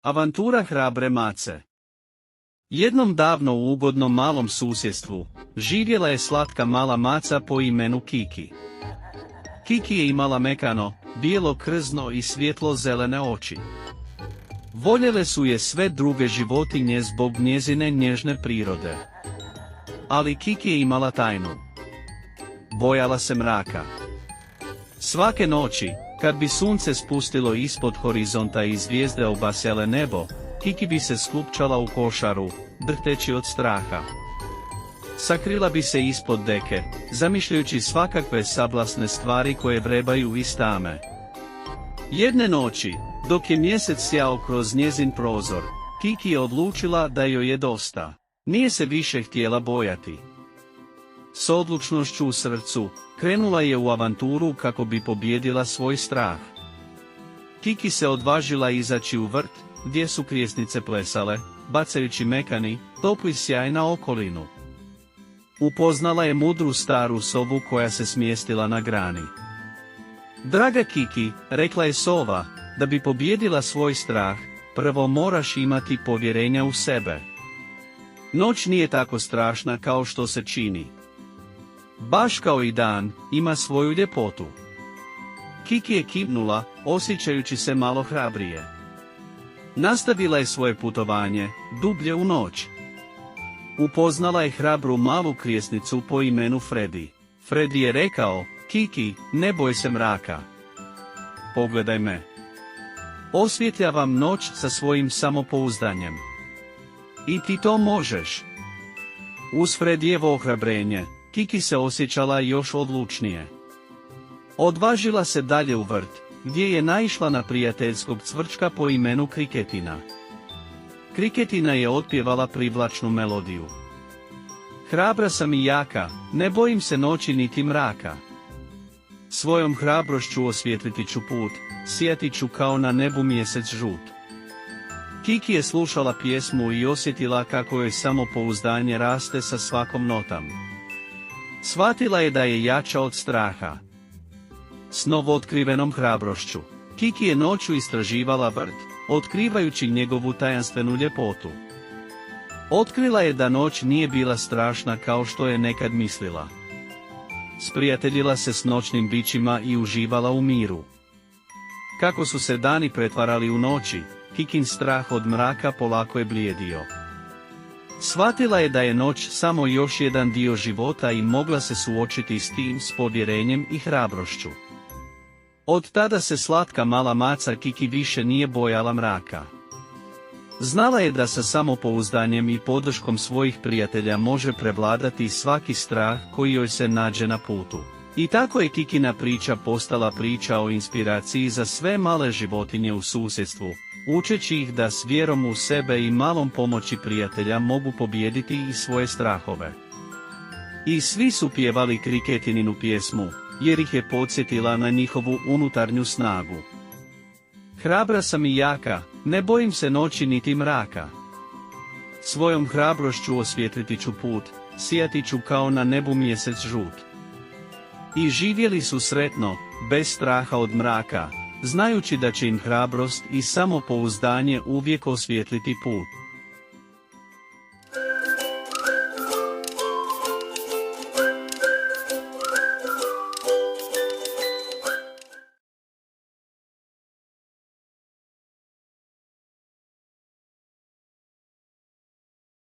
Avantura hrabre mace. Jednom davno u ugodnom malom susjedstvu, živjela je slatka mala maca po imenu Kiki. Kiki je imala mekano, bijelo krzno i svjetlo zelene oči. Voljele su je sve druge životinje zbog njezine nježne prirode. Ali Kiki je imala tajnu. Bojala se mraka. Svake noći, kad bi sunce spustilo ispod horizonta i zvijezde obasjale nebo, Kiki bi se skupčala u košaru, drhteći od straha. Sakrila bi se ispod deke, zamišljajući svakakve sablasne stvari koje vrebaju iz tame. Jedne noći, dok je mjesec sjao kroz njezin prozor, Kiki je odlučila da joj je dosta. Nije se više htjela bojati. S odlučnošću u srcu, krenula je u avanturu kako bi pobijedila svoj strah. Kiki se odvažila izaći u vrt, gdje su krijesnice plesale, bacajući mekani, topli sjaj na okolinu. Upoznala je mudru staru sovu koja se smjestila na grani. Draga Kiki, rekla je sova, da bi pobijedila svoj strah, prvo moraš imati povjerenja u sebe. Noć nije tako strašna kao što se čini. Baš kao i dan, ima svoju ljepotu. Kiki je kivnula, osjećajući se malo hrabrije. Nastavila je svoje putovanje, dublje u noć. Upoznala je hrabru malu krijesnicu po imenu Freddy. Freddy je rekao, Kiki, ne boj se mraka. Pogledaj me. Osvjetljavam noć sa svojim samopouzdanjem. I ti to možeš. Uz Freddyjevo ohrabrenje, Kiki se osjećala još odlučnije. Odvažila se dalje u vrt, gdje je naišla na prijateljskog cvrčka po imenu Kriketina. Kriketina je otpjevala privlačnu melodiju. Hrabra sam i jaka, ne bojim se noći niti mraka. Svojom hrabrošću osvijetliti ću put, sijati ću kao na nebu mjesec žut. Kiki je slušala pjesmu i osjetila kako joj samopouzdanje raste sa svakom notom. Shvatila je da je jača od straha. S novootkrivenom hrabrošću, Kiki je noću istraživala vrt, otkrivajući njegovu tajanstvenu ljepotu. Otkrila je da noć nije bila strašna kao što je nekad mislila. Sprijateljila se s noćnim bićima i uživala u miru. Kako su se dani pretvarali u noći, Kikin strah od mraka polako je blijedio. Shvatila je da je noć samo još jedan dio života i mogla se suočiti s tim s povjerenjem i hrabrošću. Od tada se slatka mala maca Kiki više nije bojala mraka. Znala je da sa samopouzdanjem i podrškom svojih prijatelja može prevladati svaki strah koji joj se nađe na putu. I tako je Kikina priča postala priča o inspiraciji za sve male životinje u susjedstvu, učeći ih da s vjerom u sebe i malom pomoći prijatelja mogu pobijediti i svoje strahove. I svi su pjevali Kriketininu pjesmu, jer ih je podsjetila na njihovu unutarnju snagu. Hrabra sam i jaka, ne bojim se noći niti mraka. Svojom hrabrošću osvijetliti ću put, sijati ću kao na nebu mjesec žut. I živjeli su sretno, bez straha od mraka, znajući da će im hrabrost i samopouzdanje uvijek osvijetliti put.